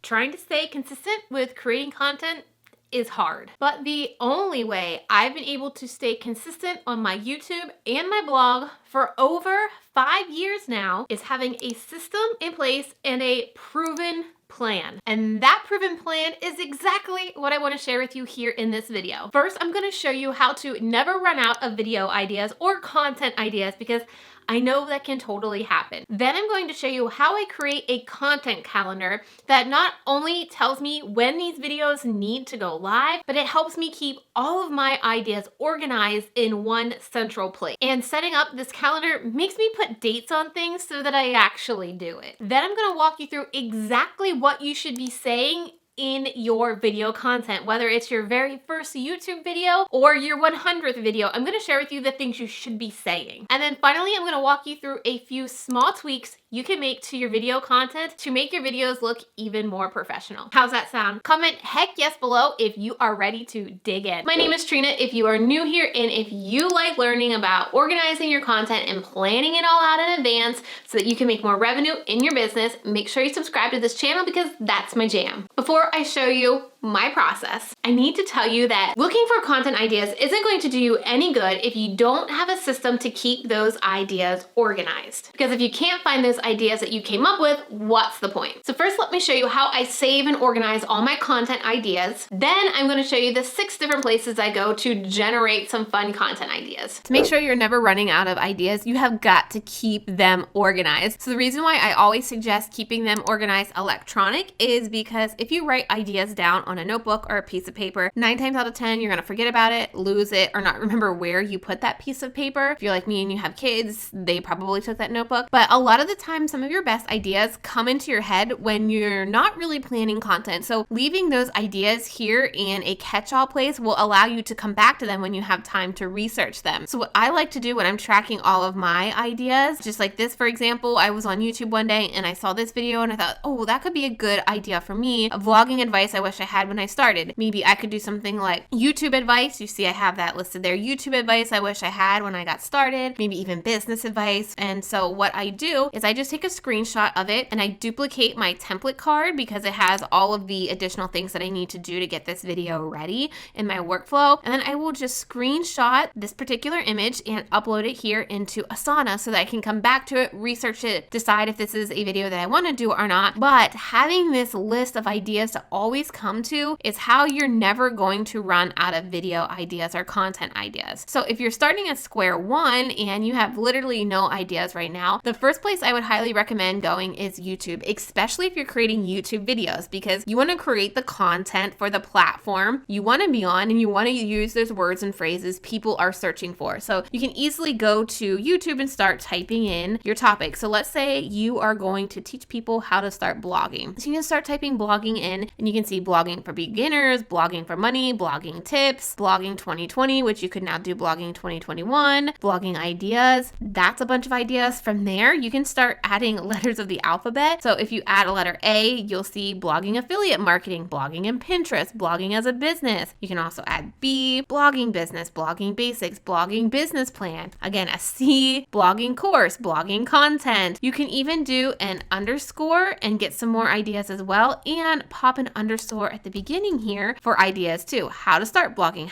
Trying to stay consistent with creating content is hard. But the only way I've been able to stay consistent on my YouTube and my blog for over 5 years now is having a system in place and a proven plan. And that proven plan is exactly what I want to share with you here in this video. First, I'm going to show you how to never run out of video ideas or content ideas, because I know that can totally happen. Then I'm going to show you how I create a content calendar that not only tells me when these videos need to go live, but it helps me keep all of my ideas organized in one central place. And setting up this calendar makes me put dates on things so that I actually do it. Then I'm going to walk you through exactly what you should be saying in your video content, whether it's your very first YouTube video or your 100th video. I'm going to share with you the things you should be saying. And then finally, I'm going to walk you through a few small tweaks you can make to your video content to make your videos look even more professional. How's that sound? Comment heck yes below if you are ready to dig in. My name is Trina. If you are new here and if you like learning about organizing your content and planning it all out in advance so that you can make more revenue in your business, make sure you subscribe to this channel because that's my jam. Before I show you my process, I need to tell you that looking for content ideas isn't going to do you any good if you don't have a system to keep those ideas organized. Because if you can't find those ideas that you came up with, what's the point? So first, let me show you how I save and organize all my content ideas. Then I'm going to show you the 6 different places I go to generate some fun content ideas. To make sure you're never running out of ideas, you have got to keep them organized. So the reason why I always suggest keeping them organized electronic is because if you write ideas down on a notebook or a piece of paper, 9 times out of 10, you're going to forget about it, lose it, or not remember where you put that piece of paper. If you're like me and you have kids, they probably took that notebook. But a lot of the time, some of your best ideas come into your head when you're not really planning content. So leaving those ideas here in a catch-all place will allow you to come back to them when you have time to research them. So what I like to do when I'm tracking all of my ideas, just like this, for example, I was on YouTube one day and I saw this video and I thought, oh, that could be a good idea for me. A vlogging advice I wish I had when I started. Maybe I could do something like YouTube advice. You see I have that listed there. YouTube advice I wish I had when I got started. Maybe even business advice. And so what I do is I just take a screenshot of it and I duplicate my template card because it has all of the additional things that I need to do to get this video ready in my workflow. And then I will just screenshot this particular image and upload it here into Asana so that I can come back to it, research it, decide if this is a video that I want to do or not. But having this list of ideas to always come to is how you're never going to run out of video ideas or content ideas. So if you're starting at square one and you have literally no ideas right now, the first place I would highly recommend going is YouTube, especially if you're creating YouTube videos, because you want to create the content for the platform you want to be on and you want to use those words and phrases people are searching for. So you can easily go to YouTube and start typing in your topic. So let's say you are going to teach people how to start blogging. So you can start typing blogging in and you can see blogging for beginners, blogging for money, blogging tips, blogging 2020, which you could now do blogging 2021, blogging ideas. That's a bunch of ideas. From there, you can start adding letters of the alphabet. So if you add a letter A, you'll see blogging affiliate marketing, blogging in Pinterest, blogging as a business. You can also add B, blogging business, blogging basics, blogging business plan. Again, a C, blogging course, blogging content. You can even do an underscore and get some more ideas as well, and pop an underscore at the beginning here for ideas too. How to start blogging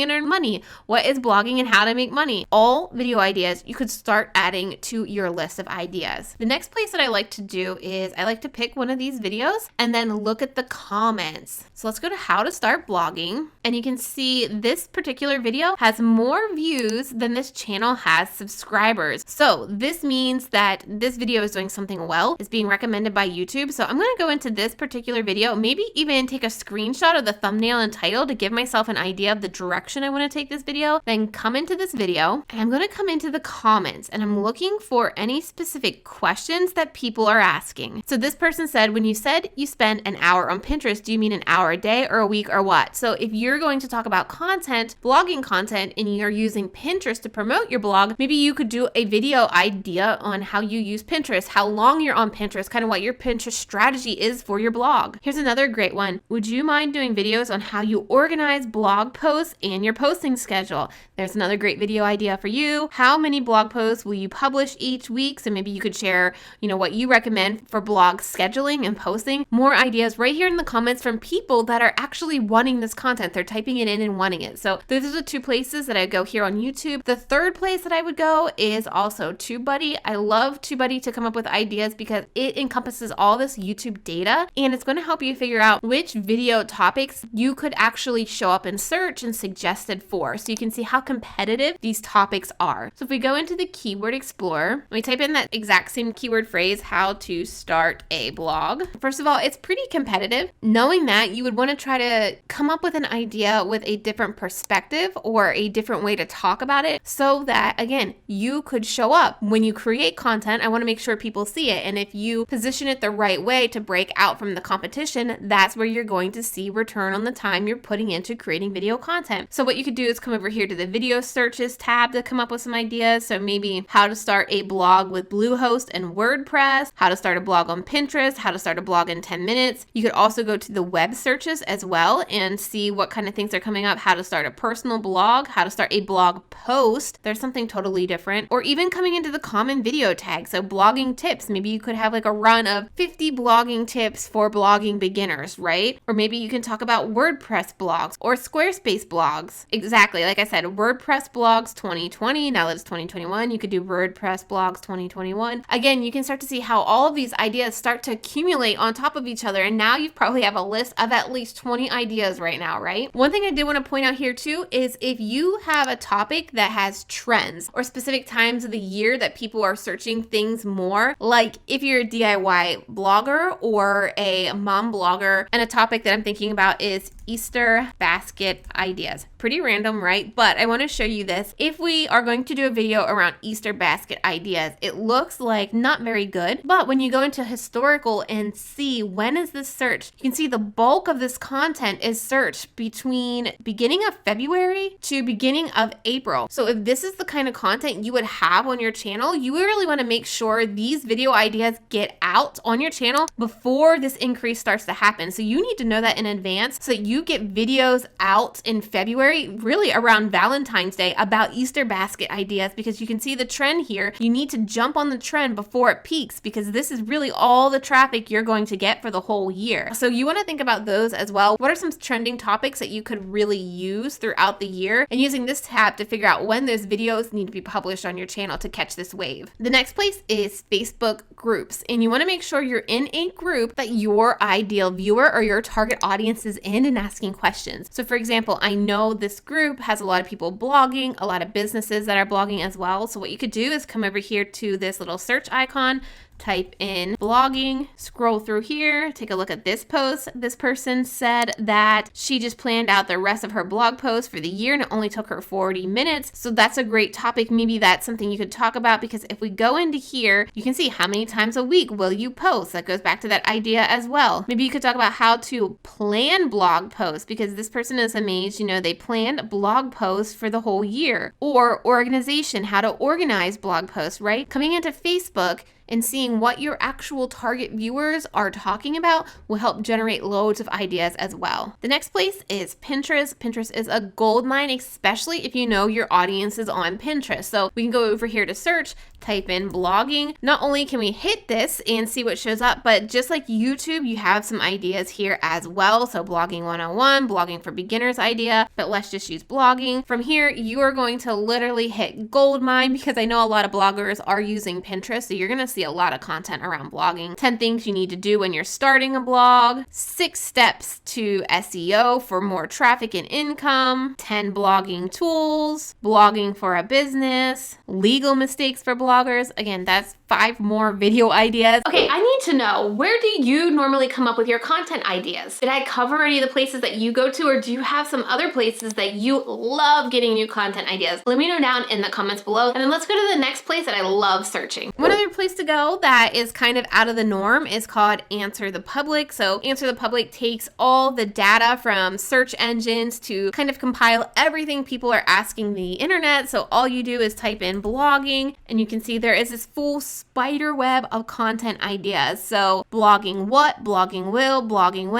and earn money. What is blogging and how to make money? All video ideas you could start adding to your list of ideas. The next place that I like to do is I like to pick one of these videos and then look at the comments. So let's go to how to start blogging, and you can see this particular video has more views than this channel has subscribers. So this means that this video is doing something well. It's being recommended by YouTube. So I'm going to go into this particular video, maybe even take a screenshot of the thumbnail and title to give myself an idea of the direction I want to take this video, then come into this video and I'm going to come into the comments and I'm looking for any specific questions that people are asking. So this person said, when you said you spend an hour on Pinterest, do you mean an hour a day or a week or what? So if you're going to talk about content, blogging content, and you're using Pinterest to promote your blog, maybe you could do a video idea on how you use Pinterest, how long you're on Pinterest, kind of what your Pinterest strategy is for your blog. Here's another great one. 1, would you mind doing videos on how you organize blog posts and your posting schedule? There's another great video idea for you. How many blog posts will you publish each week? So maybe you could share, what you recommend for blog scheduling and posting. More ideas right here in the comments from people that are actually wanting this content. They're typing it in and wanting it. So those are the 2 places that I go here on YouTube. The third place that I would go is also TubeBuddy. I love TubeBuddy to come up with ideas because it encompasses all this YouTube data, and it's going to help you figure out which video topics you could actually show up in search and suggested for, so you can see how competitive these topics are. So if we go into the Keyword Explorer, we type in that exact same keyword phrase, how to start a blog. First of all, it's pretty competitive. Knowing that, you would want to try to come up with an idea with a different perspective or a different way to talk about it, so that, again, you could show up. When you create content, I want to make sure people see it. And if you position it the right way to break out from the competition, that's where you're going to see return on the time you're putting into creating video content. So what you could do is come over here to the video searches tab to come up with some ideas. So maybe how to start a blog with Bluehost and WordPress, how to start a blog on Pinterest, how to start a blog in 10 minutes. You could also go to the web searches as well and see what kind of things are coming up, how to start a personal blog, how to start a blog post. There's something totally different. Or even coming into the common video tag. So blogging tips, maybe you could have like a run of 50 blogging tips for blogging beginners, right? Or maybe you can talk about WordPress blogs or Squarespace blogs. Exactly. Like I said, WordPress blogs 2020. Now that it's 2021, you could do WordPress blogs 2021. Again, you can start to see how all of these ideas start to accumulate on top of each other. And now you probably have a list of at least 20 ideas right now, right? One thing I did want to point out here too is if you have a topic that has trends or specific times of the year that people are searching things more, like if you're a DIY blogger or a mom blogger, and a topic that I'm thinking about is Easter basket ideas. Pretty random, right? But I want to show you this. If we are going to do a video around Easter basket ideas, it looks like not very good, but when you go into historical and see when is this searched, you can see the bulk of this content is searched between beginning of February to beginning of April. So if this is the kind of content you would have on your channel, you really want to make sure these video ideas get out on your channel before this increase starts to happen. So you need to know that in advance so that you get videos out in February, really around Valentine's Day, about Easter basket ideas, because you can see the trend here. You need to jump on the trend before it peaks, because this is really all the traffic you're going to get for the whole year. So you want to think about those as well. What are some trending topics that you could really use throughout the year, and using this tab to figure out when those videos need to be published on your channel to catch this wave. The next place is Facebook groups, and you want to make sure you're in a group that your ideal viewer or your target audience is in and asking questions. So for example, I know this group has a lot of people blogging, a lot of businesses that are blogging as well. So what you could do is come over here to this little search icon, type in blogging, scroll through here, take a look at this post. This person said that she just planned out the rest of her blog post for the year and it only took her 40 minutes. So that's a great topic. Maybe that's something you could talk about, because if we go into here, you can see how many times a week will you post. That goes back to that idea as well. Maybe you could talk about how to plan blog posts, because this person is amazed, they planned blog posts for the whole year. Or organization, how to organize blog posts, right? Coming into Facebook and seeing what your actual target viewers are talking about will help generate loads of ideas as well. The next place is Pinterest. Pinterest is a gold mine, especially if you know your audience is on Pinterest. So we can go over here to search, type in blogging. Not only can we hit this and see what shows up, but just like YouTube, you have some ideas here as well. So blogging 101, blogging for beginners idea, but let's just use blogging. From here, you are going to literally hit gold mine, because I know a lot of bloggers are using Pinterest. So you're going to see a lot of content around blogging. 10 things you need to do when you're starting a blog, 6 steps to SEO for more traffic and income, 10 blogging tools, blogging for a business, legal mistakes for bloggers. Again, that's 5 more video ideas. Okay, I need to know, where do you normally come up with your content ideas? Did I cover any of the places that you go to, or do you have some other places that you love getting new content ideas? Let me know down in the comments below. And then let's go to the next place that I love searching. One other place to go that is kind of out of the norm is called Answer the Public. So Answer the Public takes all the data from search engines to kind of compile everything people are asking the internet. So all you do is type in blogging, and you can see there is this full spider web of content ideas. So blogging what, blogging will, blogging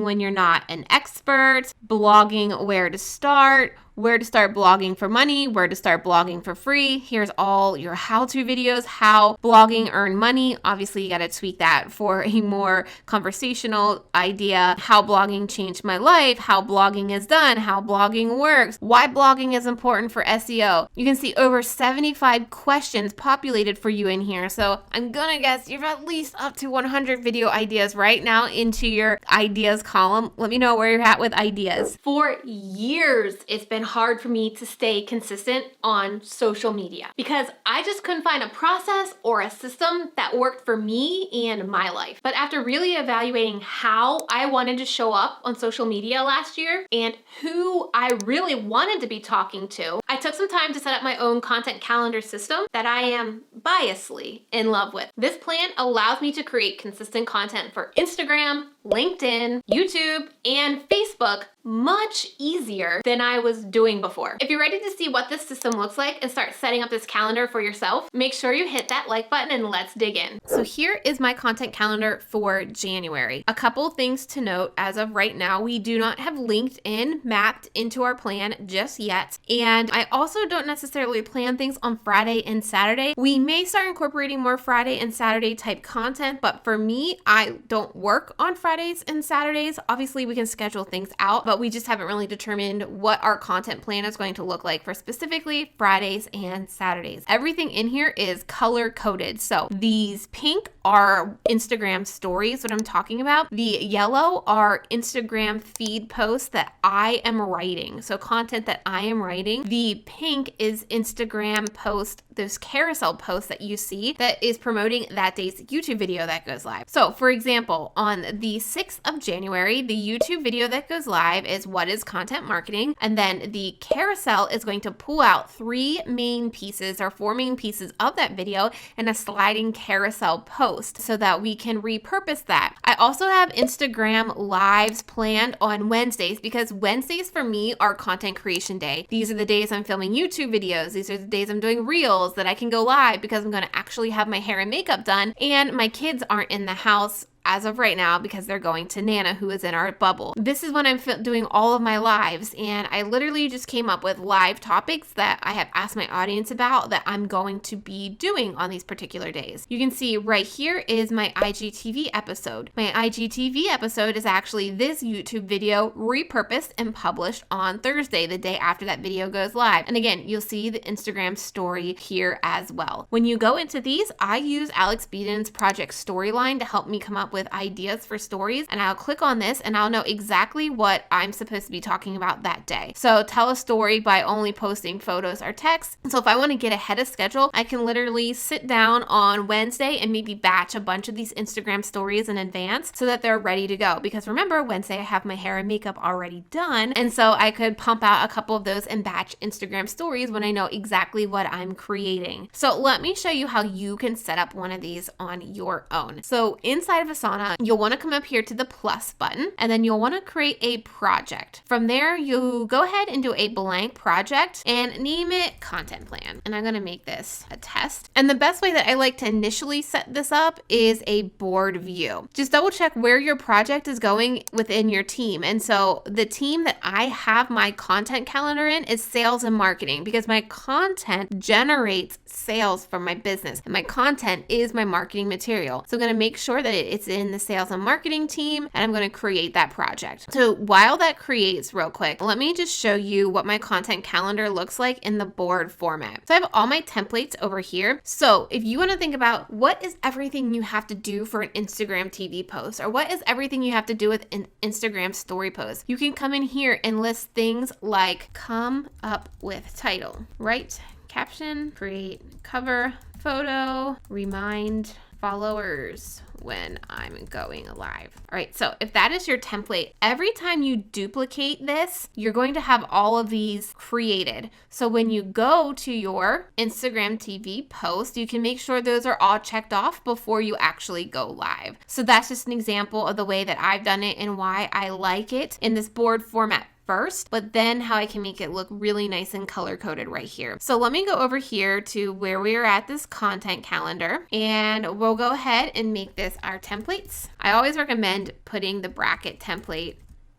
when you're not an expert, blogging where to start blogging for money, where to start blogging for free. Here's all your how-to videos, how blogging earn money. Obviously, you got to tweak that for a more conversational idea. How blogging changed my life, how blogging is done, how blogging works, why blogging is important for SEO. You can see over 75 questions populated for you in here. So I'm gonna guess you're at least up to 100 video ideas right now into your ideas column. Let me know where you're at with ideas. For years, it's been hard for me to stay consistent on social media because I just couldn't find a process or a system that worked for me and my life. But after really evaluating how I wanted to show up on social media last year and who I really wanted to be talking to, I took some time to set up my own content calendar system that I am biasly in love with. This plan allows me to create consistent content for Instagram, LinkedIn, YouTube, and Facebook much easier than I was doing before. If you're ready to see what this system looks like and start setting up this calendar for yourself, make sure you hit that like button and let's dig in. So here is my content calendar for January. A couple things to note as of right now, we do not have LinkedIn mapped into our plan just yet. And I also don't necessarily plan things on Friday and Saturday. We may start incorporating more Friday and Saturday type content, but for me, I don't work on Fridays and Saturdays. Obviously, we can schedule things out, but we just haven't really determined what our content plan is going to look like for specifically Fridays and Saturdays. Everything in here is color coded. So these pink are Instagram stories, what I'm talking about. The yellow are Instagram feed posts that I am writing. So content that I am writing. The pink is Instagram post, those carousel posts that you see that is promoting that day's YouTube video that goes live. So for example, on the 6th of January, the YouTube video that goes live is what is content marketing. And then the carousel is going to pull out 4 main pieces of that video in a sliding carousel post so that we can repurpose that. I also have Instagram lives planned on Wednesdays because Wednesdays for me are content creation day. These are the days I'm filming YouTube videos. These are the days I'm doing reels that I can go live because I'm going to actually have my hair and makeup done and my kids aren't in the house as of right now because they're going to Nana, who is in our bubble. This is when I'm doing all of my lives, and I literally just came up with live topics that I have asked my audience about that I'm going to be doing on these particular days. You can see right here is my IGTV episode. My IGTV episode is actually this YouTube video repurposed and published on Thursday, the day after that video goes live. And again, you'll see the Instagram story here as well. When you go into these, I use Alex Beden's Project Storyline to help me come up with ideas for stories, and I'll click on this and I'll know exactly what I'm supposed to be talking about that day. So tell a story by only posting photos or text. So if I want to get ahead of schedule, I can literally sit down on Wednesday and maybe batch a bunch of these Instagram stories in advance so that they're ready to go. Because remember, Wednesday I have my hair and makeup already done, and so I could pump out a couple of those and batch Instagram stories when I know exactly what I'm creating. So let me show you how you can set up one of these on your own. So inside of Asana, you'll want to come up here to the plus button, and then you'll want to create a project. From there, you go ahead and do a blank project and name it content plan. And I'm going to make this a test. And the best way that I like to initially set this up is a board view. Just double check where your project is going within your team. And so the team that I have my content calendar in is sales and marketing, because my content generates sales from my business and my content is my marketing material. So I'm going to make sure that it's in the sales and marketing team, and I'm going to create that project. So while that creates real quick, let me just show you what my content calendar looks like in the board format. So I have all my templates over here. So if you want to think about what is everything you have to do for an Instagram TV post, or what is everything you have to do with an Instagram story post, you can come in here and list things like come up with title, write caption, create cover photo, remind followers when I'm going live. All right, so if that is your template, every time you duplicate this, you're going to have all of these created. So when you go to your Instagram TV post, you can make sure those are all checked off before you actually go live. So that's just an example of the way that I've done it and why I like it in this board format. first, but then how I can make it look really nice and color coded right here. So let me go over here to where we are at this content calendar, and we'll go ahead and make this our templates. I always recommend putting the bracket template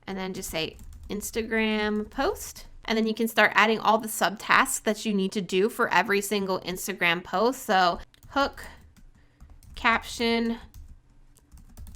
and then just say Instagram post. And then you can start adding all the subtasks that you need to do for every single Instagram post. So hook, caption,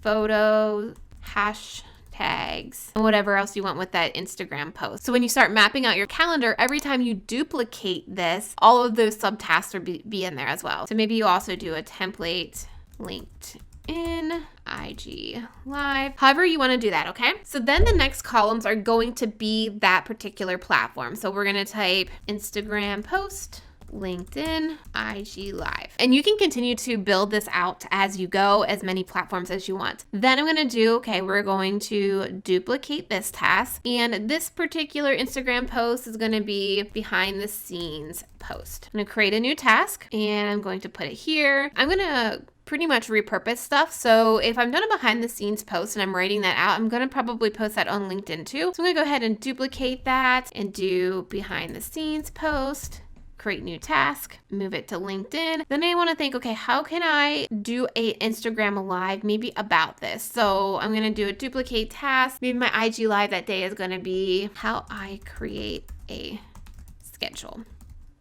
photo, hashtags, and whatever else you want with that Instagram post. So when you start mapping out your calendar, every time you duplicate this, all of those subtasks will be in there as well. So maybe you also do a template linked in IG Live, however you want to do that, okay? So then the next columns are going to be that particular platform. So we're going to type Instagram post, LinkedIn, IG Live. And you can continue to build this out as you go, as many platforms as you want. Then I'm going to do, okay, we're going to duplicate this task. And this particular Instagram post is going to be behind the scenes post. I'm going to create a new task and I'm going to put it here. I'm going to pretty much repurpose stuff. So if I'm done a behind the scenes post and I'm writing that out, I'm going to probably post that on LinkedIn too. So I'm going to go ahead and duplicate that and do behind the scenes post, create new task, move it to LinkedIn. Then I want to think, okay, how can I do a Instagram live maybe about this? So I'm going to do a duplicate task. Maybe my IG live that day is going to be how I create a schedule.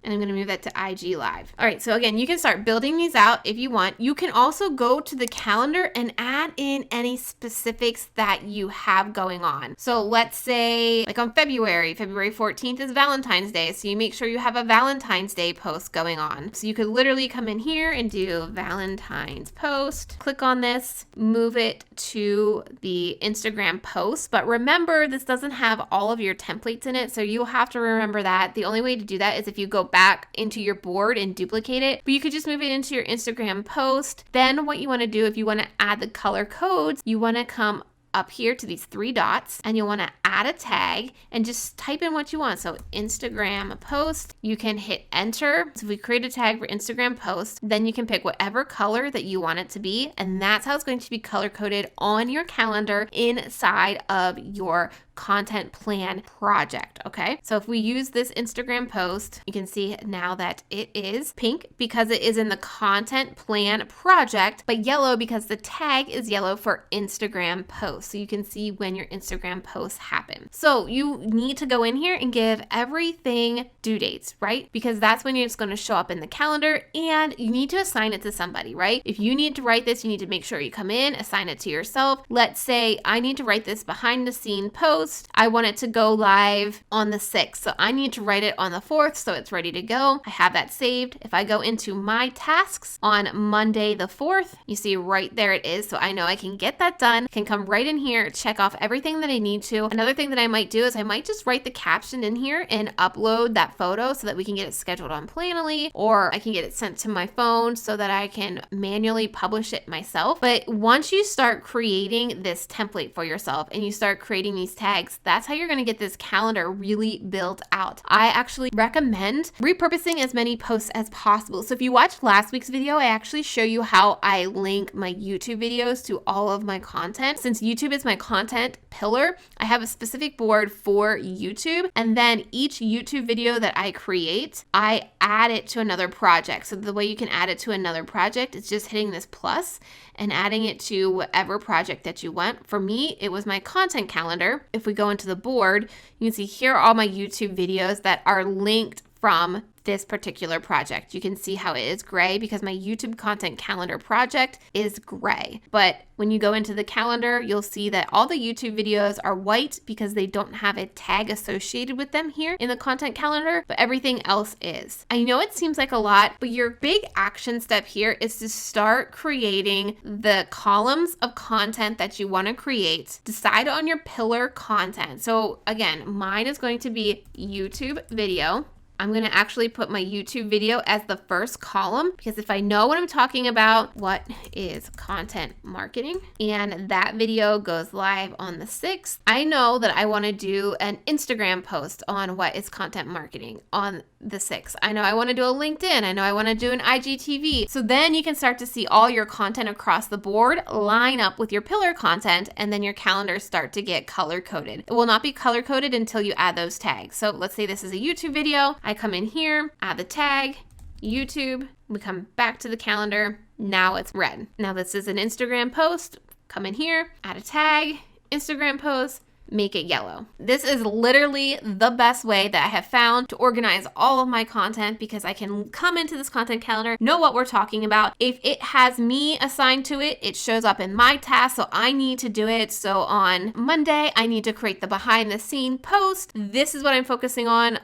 And I'm going to move that to IG Live. All right, so again, you can start building these out if you want. You can also go to the calendar and add in any specifics that you have going on. So let's say like on February 14th is Valentine's Day. So you make sure you have a Valentine's Day post going on. So you could literally come in here and do Valentine's post, click on this, move it to the Instagram post. But remember, this doesn't have all of your templates in it. So you'll have to remember that. The only way to do that is if you go back into your board and duplicate it, but you could just move it into your Instagram post. Then what you want to do, if you want to add the color codes, you want to come up here to these three dots and you'll want to add a tag and just type in what you want. So Instagram post, you can hit enter. So if we create a tag for Instagram post, then you can pick whatever color that you want it to be. And that's how it's going to be color coded on your calendar inside of your content plan project. Okay, so if we use this Instagram post, you can see now that it is pink because it is in the content plan project, but yellow because the tag is yellow for Instagram post. So you can see when your Instagram posts happen. So you need to go in here and give everything due dates, right? Because that's when it's going to show up in the calendar, and you need to assign it to somebody, right? If you need to write this, you need to make sure you come in, assign it to yourself. Let's say I need to write this behind the scene post. I want it to go live on the 6th. So I need to write it on the 4th so it's ready to go. I have that saved. If I go into my tasks on Monday the 4th, you see right there it is. So I know I can get that done. I can come right in here, check off everything that I need to. Another thing that I might do is I might just write the caption in here and upload that photo so that we can get it scheduled on Planoly, or I can get it sent to my phone so that I can manually publish it myself. But once you start creating this template for yourself and you start creating these tags, that's how you're going to get this calendar really built out. I actually recommend repurposing as many posts as possible. So if you watched last week's video, I actually show you how I link my YouTube videos to all of my content. Since YouTube is my content pillar, I have a specific board for YouTube, and then each YouTube video that I create, I add it to another project. So the way you can add it to another project is just hitting this plus and adding it to whatever project that you want. For me, it was my content calendar. If we go into the board, you can see here are all my YouTube videos that are linked from this particular project. You can see how it is gray because my YouTube content calendar project is gray. But when you go into the calendar, you'll see that all the YouTube videos are white because they don't have a tag associated with them here in the content calendar, but everything else is. I know it seems like a lot, but your big action step here is to start creating the columns of content that you want to create. Decide on your pillar content. So again, mine is going to be YouTube video. I'm going to actually put my YouTube video as the first column because if I know what I'm talking about, what is content marketing, and that video goes live on the 6th, I know that I want to do an Instagram post on what is content marketing on the 6th. I know I want to do a LinkedIn. I know I want to do an IGTV. So then you can start to see all your content across the board line up with your pillar content, and then your calendars start to get color coded. It will not be color coded until you add those tags. So let's say this is a YouTube video. I come in here, add the tag, YouTube. We come back to the calendar. Now it's red. Now this is an Instagram post. Come in here, add a tag, Instagram post, make it yellow. This is literally the best way that I have found to organize all of my content, because I can come into this content calendar, know what we're talking about. If it has me assigned to it, it shows up in my task, so I need to do it. So on Monday, I need to create the behind the scene post. This is what I'm focusing on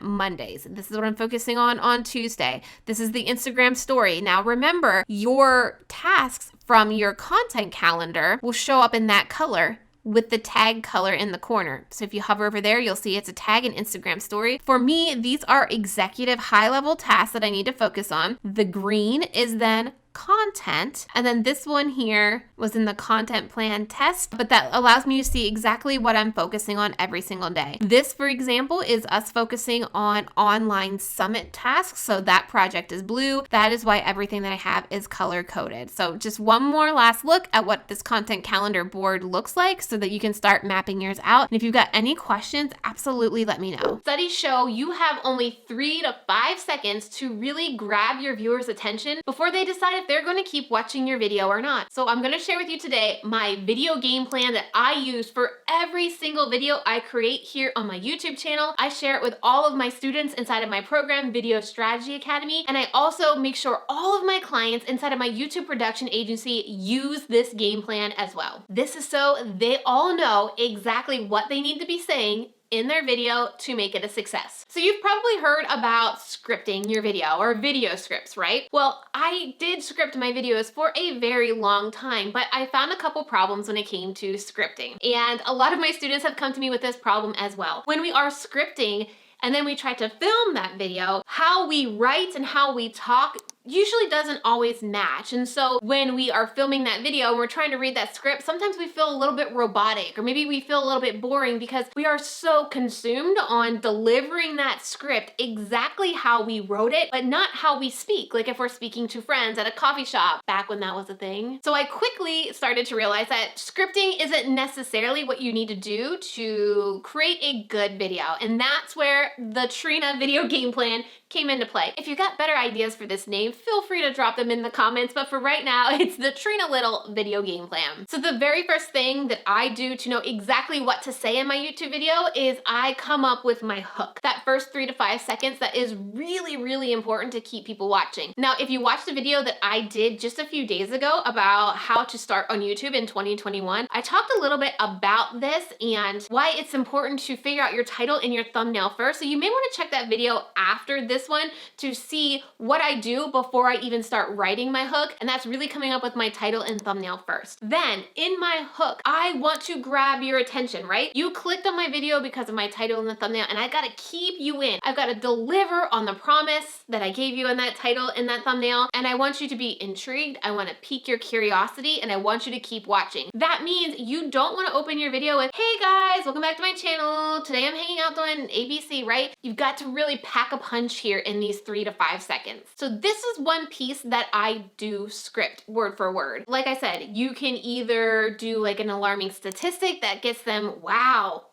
Mondays. This is what I'm focusing on Tuesday. This is the Instagram story. Now remember, your tasks from your content calendar will show up in that color with the tag color in the corner. So if you hover over there, you'll see it's a tag and Instagram story. For me, these are executive high-level tasks that I need to focus on. The green is then content, and then this one here was in the content plan test, but that allows me to see exactly what I'm focusing on every single day. This, for example, is us focusing on online summit tasks, so that project is blue. That is why everything that I have is color coded. So just one more last look at what this content calendar board looks like so that you can start mapping yours out. And if you've got any questions, absolutely let me know. Studies show you have only 3 to 5 seconds to really grab your viewers' attention before they decide if they're going to keep watching your video or not. So I'm going to share with you today my video game plan that I use for every single video I create here on my YouTube channel. I share it with all of my students inside of my program, Video Strategy Academy, and I also make sure all of my clients inside of my YouTube production agency use this game plan as well. This is so they all know exactly what they need to be saying in their video to make it a success. So you've probably heard about scripting your video or video scripts, right? Well, I did script my videos for a very long time, but I found a couple problems when it came to scripting. And a lot of my students have come to me with this problem as well. When we are scripting and then we try to film that video, how we write and how we talk usually doesn't always match. And so when we are filming that video and we're trying to read that script, sometimes we feel a little bit robotic, or maybe we feel a little bit boring because we are so consumed on delivering that script exactly how we wrote it, but not how we speak. Like if we're speaking to friends at a coffee shop, back when that was a thing. So I quickly started to realize that scripting isn't necessarily what you need to do to create a good video. And that's where the Trina video game plan came into play. If you've got better ideas for this name, feel free to drop them in the comments, but for right now, it's the Trina Little video game plan. So the very first thing that I do to know exactly what to say in my YouTube video is I come up with my hook. That first 3 to 5 seconds, that is really, really important to keep people watching. Now, if you watched the video that I did just a few days ago about how to start on YouTube in 2021, I talked a little bit about this and why it's important to figure out your title and your thumbnail first. So you may want to check that video after this one to see what I do before I even start writing my hook, and that's really coming up with my title and thumbnail first. Then in my hook, I want to grab your attention, right? You clicked on my video because of my title and the thumbnail, and I gotta keep you in. I've gotta deliver on the promise that I gave you in that title and that thumbnail, and I want you to be intrigued. I wanna pique your curiosity, and I want you to keep watching. That means you don't wanna open your video with, hey guys, welcome back to my channel. Today I'm hanging out doing ABC, right? You've got to really pack a punch here in these 3 to 5 seconds. So this is one piece that I do script word for word. Like I said, you can either do like an alarming statistic that gets them, wow,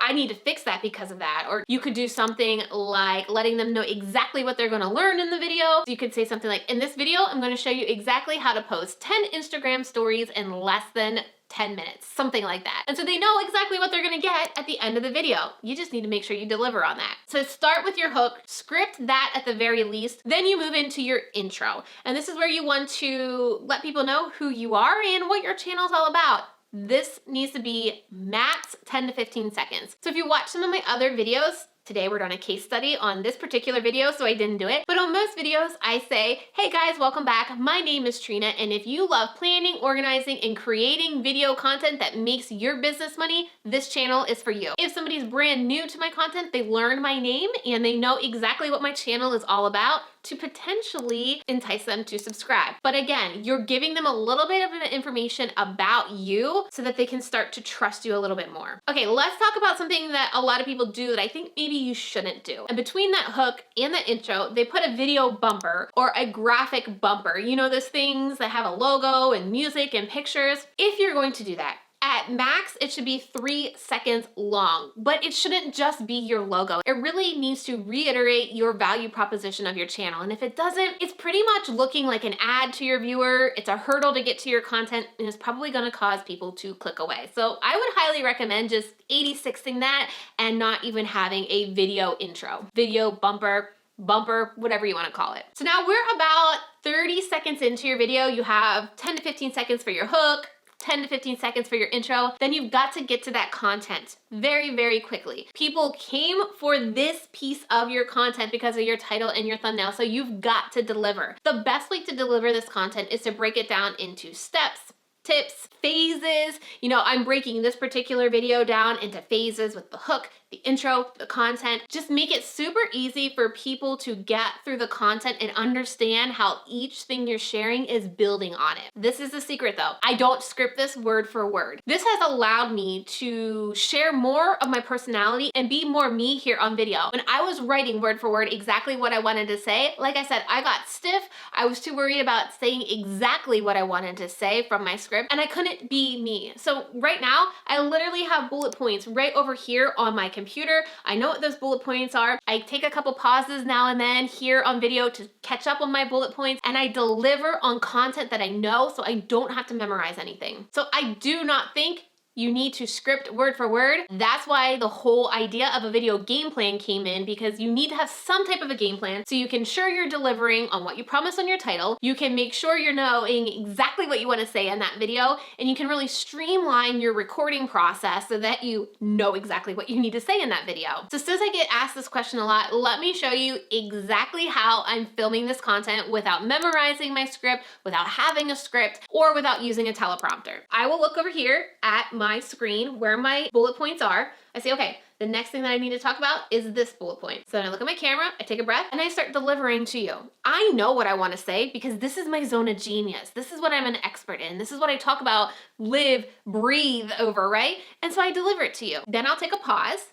I need to fix that because of that. Or you could do something like letting them know exactly what they're gonna learn in the video. So you could say something like, in this video, I'm gonna show you exactly how to post 10 Instagram stories in less than 10 minutes, something like that. And so they know exactly what they're gonna get at the end of the video. You just need to make sure you deliver on that. So start with your hook, script that at the very least, then you move into your intro. And this is where you want to let people know who you are and what your channel is all about. This needs to be max 10 to 15 seconds. So if you watch some of my other videos, today we're doing a case study on this particular video, so I didn't do it. But on most videos, I say, hey guys, welcome back. My name is Trina, and if you love planning, organizing, and creating video content that makes your business money, this channel is for you. If somebody's brand new to my content, they learned my name, and they know exactly what my channel is all about, to potentially entice them to subscribe. But again, you're giving them a little bit of information about you so that they can start to trust you a little bit more. Okay, let's talk about something that a lot of people do that I think maybe maybe you shouldn't do. And between that hook and the intro, they put a video bumper or a graphic bumper. You know, those things that have a logo and music and pictures. If you're going to do that, at max, it should be 3 seconds long, but it shouldn't just be your logo. It really needs to reiterate your value proposition of your channel. And if it doesn't, it's pretty much looking like an ad to your viewer. It's a hurdle to get to your content, and it's probably gonna cause people to click away. So I would highly recommend just 86ing that and not even having a video intro, video bumper, whatever you want to call it. So now we're about 30 seconds into your video. You have 10 to 15 seconds for your hook, 10 to 15 seconds for your intro, then you've got to get to that content very, very quickly. People came for this piece of your content because of your title and your thumbnail, so you've got to deliver. The best way to deliver this content is to break it down into steps, tips, phases. You know, I'm breaking this particular video down into phases with the hook, the intro, the content. Just make it super easy for people to get through the content and understand how each thing you're sharing is building on it. This is the secret though. I don't script this word for word. This has allowed me to share more of my personality and be more me here on video. When I was writing word for word exactly what I wanted to say, like I said, I got stiff. I was too worried about saying exactly what I wanted to say from my script, and I couldn't be me. So right now, I literally have bullet points right over here on my computer. I know what those bullet points are. I take a couple pauses now and then here on video to catch up on my bullet points, and I deliver on content that I know so I don't have to memorize anything. So I do not think you need to script word for word. That's why the whole idea of a video game plan came in, because you need to have some type of a game plan so you can ensure you're delivering on what you promised on your title. You can make sure you're knowing exactly what you want to say in that video, and you can really streamline your recording process so that you know exactly what you need to say in that video. So since I get asked this question a lot, let me show you exactly how I'm filming this content without memorizing my script, without having a script, or without using a teleprompter. I will look over here at my screen where my bullet points are. I say, okay, the next thing that I need to talk about is this bullet point. So then I look at my camera, I take a breath, and I start delivering to you. I know what I want to say because this is my zone of genius. This is what I'm an expert in. This is what I talk about, live, breathe over, right? And so I deliver it to you. Then I'll take a pause.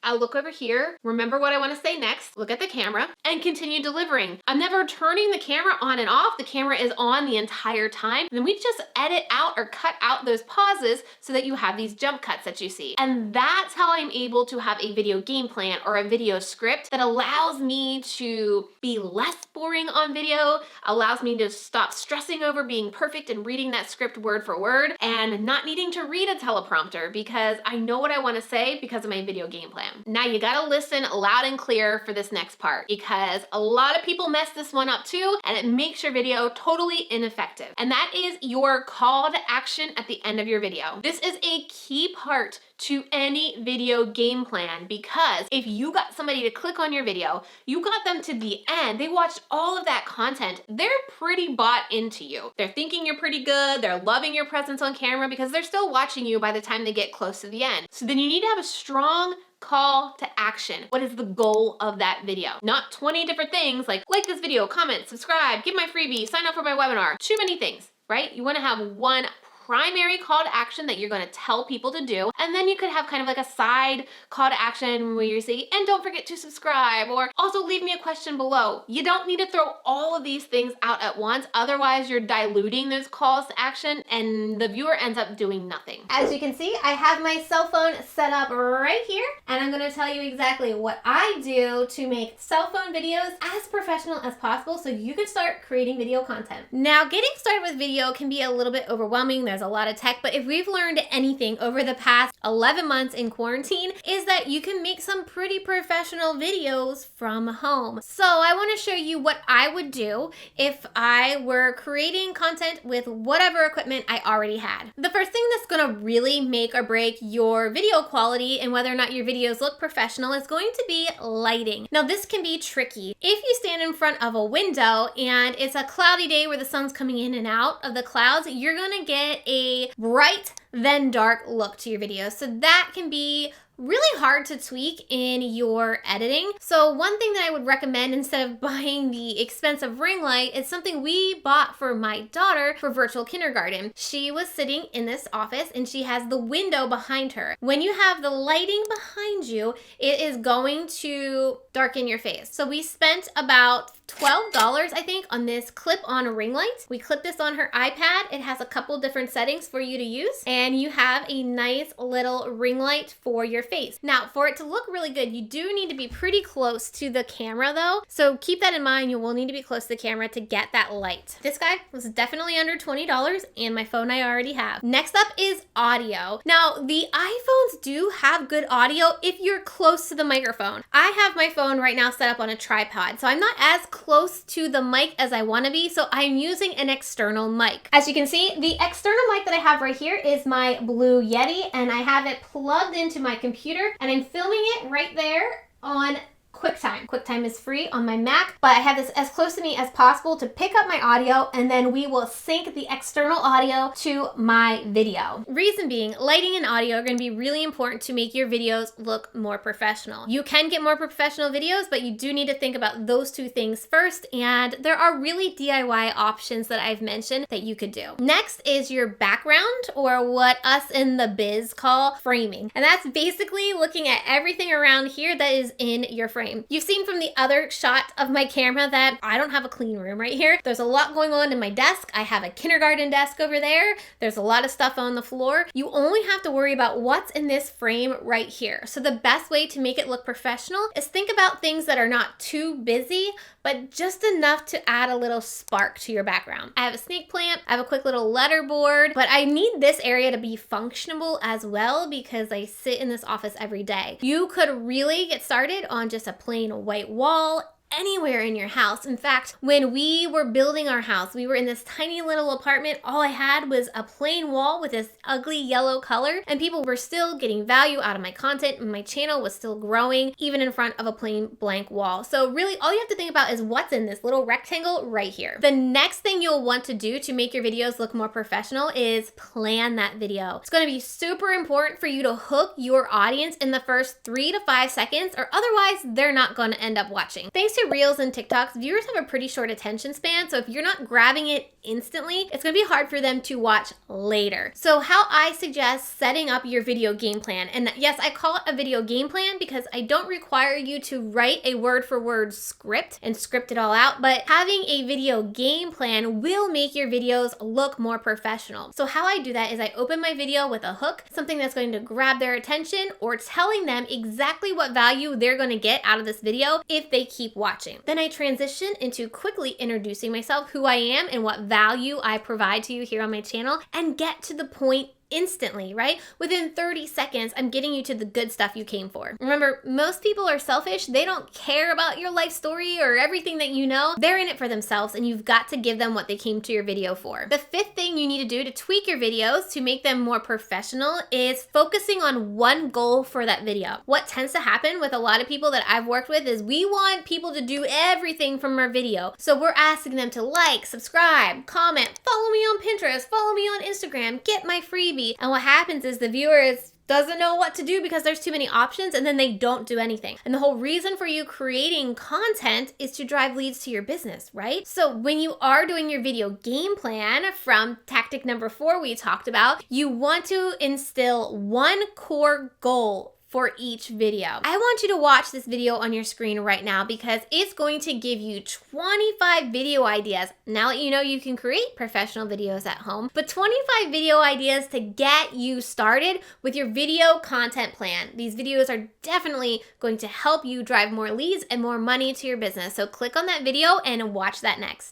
I'll look over here, remember what I want to say next, look at the camera, and continue delivering. I'm never turning the camera on and off. The camera is on the entire time. And then we just edit out or cut out those pauses so that you have these jump cuts that you see. And that's how I'm able to have a video game plan or a video script that allows me to be less boring on video, allows me to stop stressing over being perfect and reading that script word for word, and not needing to read a teleprompter because I know what I want to say because of my video game plan. Now you gotta listen loud and clear for this next part because a lot of people mess this one up too, and it makes your video totally ineffective. And that is your call to action at the end of your video. This is a key part to any video game plan because if you got somebody to click on your video, you got them to the end, they watched all of that content, they're pretty bought into you. They're thinking you're pretty good, they're loving your presence on camera because they're still watching you by the time they get close to the end. So then you need to have a strong call to action. What is the goal of that video? Not 20 different things like this video, comment, subscribe, give my freebie, sign up for my webinar. Too many things, right? You want to have one primary call to action that you're going to tell people to do, and then you could have kind of like a side call to action where you say, and don't forget to subscribe, or also leave me a question below. You don't need to throw all of these things out at once, otherwise you're diluting those calls to action and the viewer ends up doing nothing. As you can see, I have my cell phone set up right here, and I'm going to tell you exactly what I do to make cell phone videos as professional as possible so you can start creating video content. Now, getting started with video can be a little bit overwhelming. There's a lot of tech, but if we've learned anything over the past 11 months in quarantine is that you can make some pretty professional videos from home. So I want to show you what I would do if I were creating content with whatever equipment I already had. The first thing that's going to really make or break your video quality and whether or not your videos look professional is going to be lighting. Now this can be tricky. If you stand in front of a window and it's a cloudy day where the sun's coming in and out of the clouds, you're going to get a bright then dark look to your videos. So that can be really hard to tweak in your editing. So one thing that I would recommend instead of buying the expensive ring light is something we bought for my daughter for virtual kindergarten. She was sitting in this office and she has the window behind her. When you have the lighting behind you, it is going to darken your face. So we spent about $12, I think, on this clip-on ring light. We clip this on her iPad. It has a couple different settings for you to use, and you have a nice little ring light for your face. Now, for it to look really good, you do need to be pretty close to the camera though. So keep that in mind. You will need to be close to the camera to get that light. This guy was definitely under $20, and my phone I already have. Next up is audio. Now, the iPhones do have good audio if you're close to the microphone. I have my phone right now set up on a tripod, so I'm not as close to the mic as I want to be, so I'm using an external mic. As you can see, the external mic that I have right here is my Blue Yeti, and I have it plugged into my computer, and I'm filming it right there on QuickTime. QuickTime is free on my Mac, but I have this as close to me as possible to pick up my audio, and then we will sync the external audio to my video. Reason being, lighting and audio are going to be really important to make your videos look more professional. You can get more professional videos, but you do need to think about those two things first, and there are really DIY options that I've mentioned that you could do. Next is your background, or what us in the biz call framing. And that's basically looking at everything around here that is in your frame. You've seen from the other shot of my camera that I don't have a clean room right here. There's a lot going on in my desk. I have a kindergarten desk over there. There's a lot of stuff on the floor. You only have to worry about what's in this frame right here. So the best way to make it look professional is think about things that are not too busy, but just enough to add a little spark to your background. I have a snake plant, I have a quick little letterboard, but I need this area to be functional as well because I sit in this office every day. You could really get started on just a plain white wall anywhere in your house. In fact, when we were building our house, we were in this tiny little apartment. All I had was a plain wall with this ugly yellow color, and people were still getting value out of my content, and my channel was still growing even in front of a plain blank wall. So really all you have to think about is what's in this little rectangle right here. The next thing you'll want to do to make your videos look more professional is plan that video. It's going to be super important for you to hook your audience in the first 3 to 5 seconds, or otherwise they're not going to end up watching. Thanks to Reels and TikToks, viewers have a pretty short attention span, so if you're not grabbing it instantly, it's gonna be hard for them to watch later. So how I suggest setting up your video game plan, and yes, I call it a video game plan because I don't require you to write a word for word script and script it all out, but having a video game plan will make your videos look more professional. So how I do that is I open my video with a hook, something that's going to grab their attention, or telling them exactly what value they're going to get out of this video if they keep watching. Then I transition into quickly introducing myself, who I am, and what value I provide to you here on my channel, and get to the point instantly, right? Within 30 seconds, I'm getting you to the good stuff you came for. Remember, most people are selfish. They don't care about your life story or everything that you know. They're in it for themselves, and you've got to give them what they came to your video for. The fifth thing you need to do to tweak your videos to make them more professional is focusing on one goal for that video. What tends to happen with a lot of people that I've worked with is we want people to do everything from our video. So we're asking them to like, subscribe, comment, follow me on Pinterest, follow me on Instagram, get my freebie. And what happens is the viewer doesn't know what to do because there's too many options, and then they don't do anything. And the whole reason for you creating content is to drive leads to your business, right? So when you are doing your video game plan from tactic number 4 we talked about, you want to instill one core goal for each video. I want you to watch this video on your screen right now because it's going to give you 25 video ideas. Now that you know you can create professional videos at home, but 25 video ideas to get you started with your video content plan. These videos are definitely going to help you drive more leads and more money to your business. So click on that video and watch that next.